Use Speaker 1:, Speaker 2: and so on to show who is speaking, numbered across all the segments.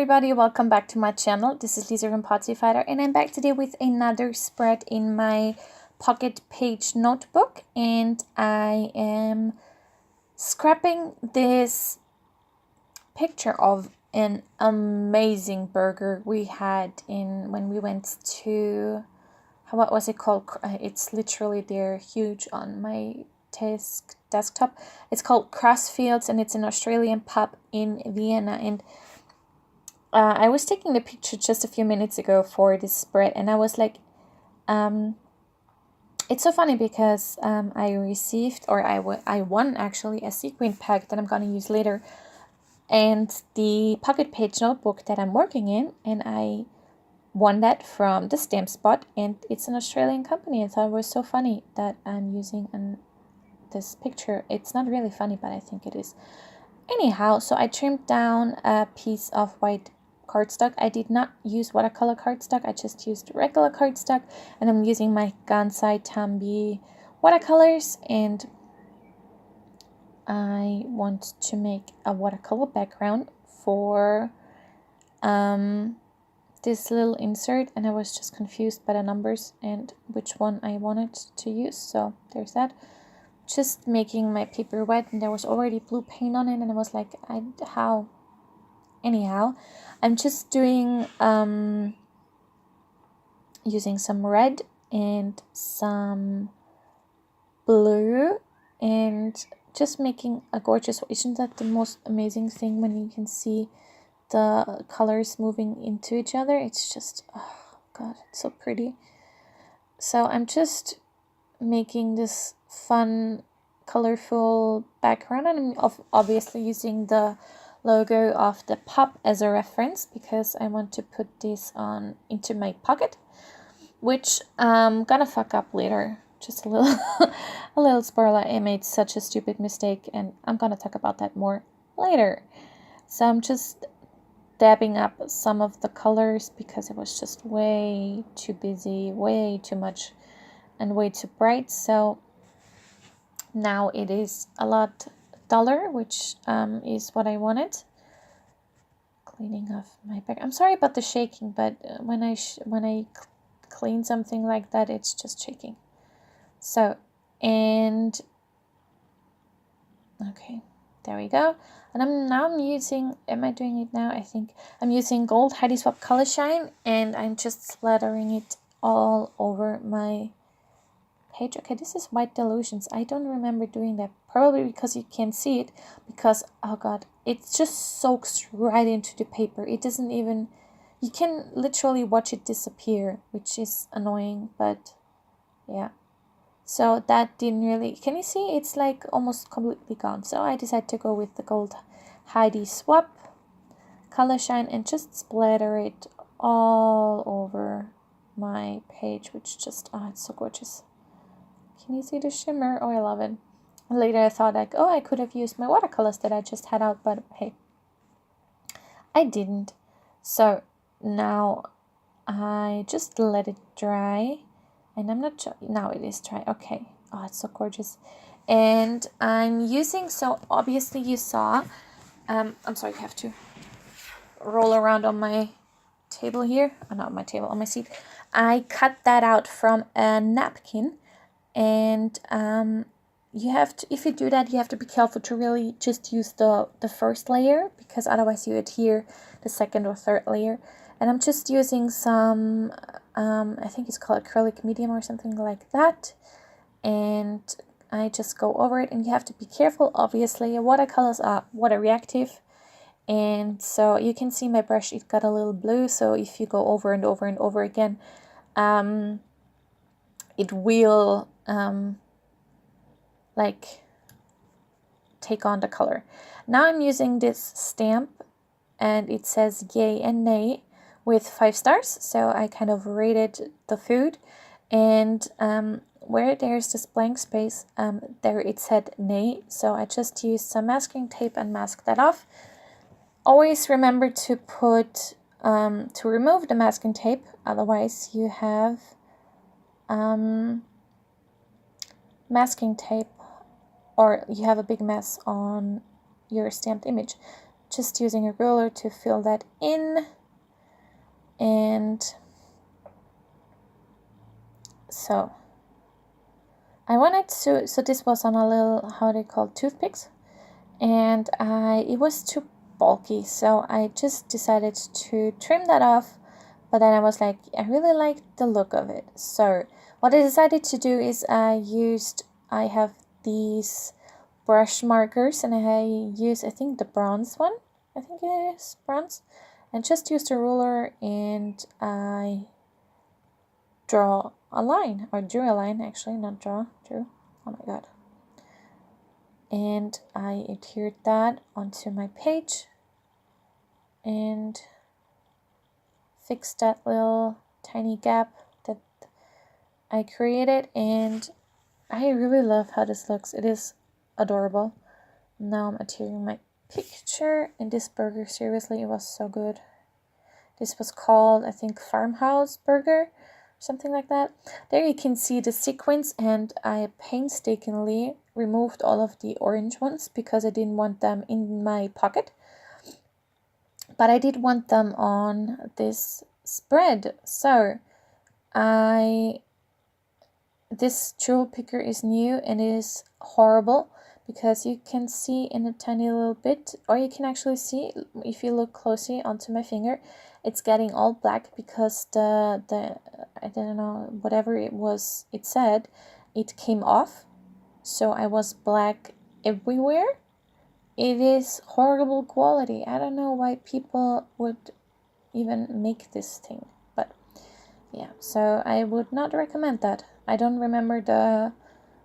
Speaker 1: everybody, welcome back to my channel. This is Lisa from Potsy Fighter, and I'm back today with another spread in my PocketPage Notebook, and I am scrapping this picture of an amazing burger we had when we went to, what was it called? It's literally there, huge on my desktop. It's called Crossfields, and it's an Australian pub in Vienna. And I was taking the picture just a few minutes ago for this spread, and I was like, it's so funny because I received, or I won actually, a sequin pack that I'm going to use later, and the PocketPage Notebook that I'm working in, and I won that from the Stamp Spot, and it's an Australian company. I thought it was so funny that I'm using this picture. It's not really funny, but I think it is. Anyhow, so I trimmed down a piece of white cardstock. I did not use watercolor cardstock, I just used regular cardstock, and I'm using my Gansai Tambi watercolors, and I want to make a watercolor background for this little insert, and I was just confused by the numbers and which one I wanted to use, so there's that. Just making my paper wet, and there was already blue paint on it, and I was like, how? Anyhow, I'm just doing using some red and some blue, and just making a gorgeous. Isn't that the most amazing thing when you can see the colors moving into each other? It's just, oh god, it's so pretty. So I'm just making this fun, colorful background, and I'm obviously using the logo of the pub as a reference because I want to put this on into my pocket, which I'm gonna fuck up later. Just a little a little spoiler. I made such a stupid mistake, and I'm gonna talk about that more later. So I'm just dabbing up some of the colors because it was just way too busy, way too much, and way too bright. So now it is a lot duller, which is what I wanted. Cleaning off my back. I'm sorry about the shaking, but when I clean something like that, it's just shaking. So, and okay, there we go. And I'm using, am I doing it now? I think I'm using Gold Heidi Swap Color Shine, and I'm just splattering it all over my page. Okay, this is White Delusions. I don't remember doing that, probably because you can't see it, because oh god, it just soaks right into the paper. It doesn't even, you can literally watch it disappear, which is annoying, but yeah. So that didn't really, can you see? It's like almost completely gone. So I decided to go with the Gold Heidi Swap Color Shine and just splatter it all over my page, which just, oh, it's so gorgeous. Can you see the shimmer? Oh, I love it. And later I thought like, oh, I could have used my watercolors that I just had out, but hey, I didn't. So now I just let it dry, and I'm not sure. Now it is dry. Okay. Oh, it's so gorgeous. And I'm using, so obviously you saw, I'm sorry, I have to roll around on my table here. Oh, not my table, on my seat. I cut that out from a napkin. And you have to, if you do that, you have to be careful to really just use the first layer, because otherwise you adhere the second or third layer. And I'm just using some I think it's called acrylic medium or something like that, and I just go over it. And you have to be careful, obviously watercolors are water reactive, and so you can see my brush, it got a little blue, so if you go over and over and over again, it will like take on the color. Now I'm using this stamp, and it says yay and nay with 5 stars, so I kind of rated the food, and where there's this blank space, there it said nay, so I just used some masking tape and masked that off. Always remember to put to remove the masking tape, otherwise you have masking tape, or you have a big mess on your stamped image. just using a ruler to fill that in. And so I wanted to, so this was on a little, how they call toothpicks, and it was too bulky, so I just decided to trim that off. But then I was like, I really like the look of it. So what I decided to do is I have these brush markers, and I use, I think, the bronze one. I think it is bronze. And just used a ruler, and I drew a line, actually, not drew. Oh my god. And I adhered that onto my page and fixed that little tiny gap that I created, and I really love how this looks. It is adorable. Now I'm adhering my picture, and this burger, seriously, it was so good. This was called, I think, Farmhouse Burger, something like that. There you can see the sequins, and I painstakingly removed all of the orange ones because I didn't want them in my pocket. But I did want them on this spread. So this jewel picker is new, and it is horrible because you can see in a tiny little bit, or you can actually see if you look closely onto my finger, it's getting all black because the I don't know, whatever it was, it said, it came off. So I was black everywhere. It is horrible quality. I don't know why people would even make this thing, but yeah, so I would not recommend that. I don't remember the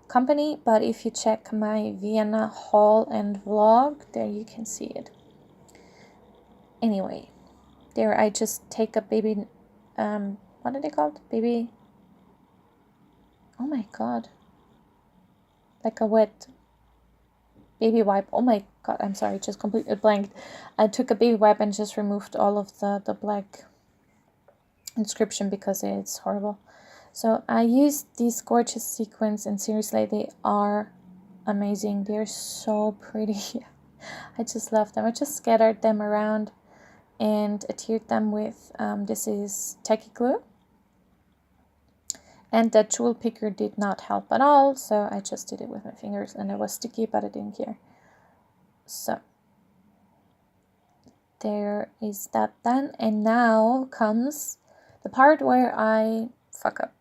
Speaker 1: company, but if you check my Vienna haul and vlog, there you can see it. Anyway, there I just take a baby, what are they called? Baby, oh my god, like a wet baby wipe. Oh my god, I'm sorry, just completely blanked. I took a baby wipe and just removed all of the black inscription because it's horrible. So I used these gorgeous sequins, and seriously, they are amazing. They're so pretty. I just love them. I just scattered them around and adhered them with, this is tacky glue. And the jewel picker did not help at all, so I just did it with my fingers, and it was sticky, but I didn't care. So there is that done, and now comes the part where I fuck up.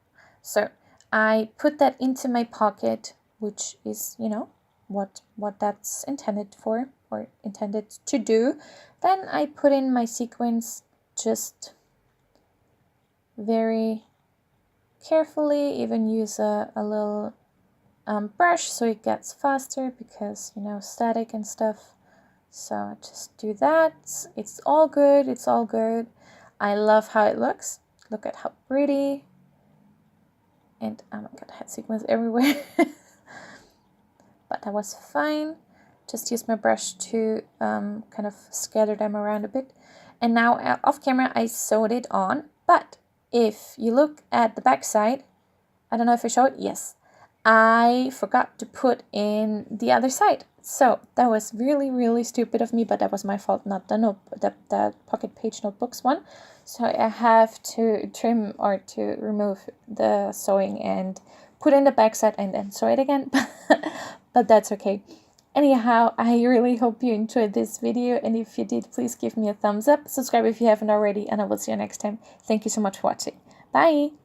Speaker 1: So I put that into my pocket, which is, you know, what that's intended for, or intended to do. Then I put in my sequins just very carefully, even use a little brush so it gets faster because, you know, static and stuff. So I just do that. It's all good. It's all good. I love how it looks. Look at how pretty. And oh my god, I had sequins everywhere. But that was fine. Just use my brush to kind of scatter them around a bit. And now off camera I sewed it on. But if you look at the back side, I don't know if I showed, yes, I forgot to put in the other side. So that was really, really stupid of me, but that was my fault, not the PocketPage Notebooks one. So I have to trim or to remove the sewing and put in the back side and then sew it again. But that's okay. Anyhow, I really hope you enjoyed this video, and if you did, please give me a thumbs up, subscribe if you haven't already, and I will see you next time. Thank you so much for watching. Bye!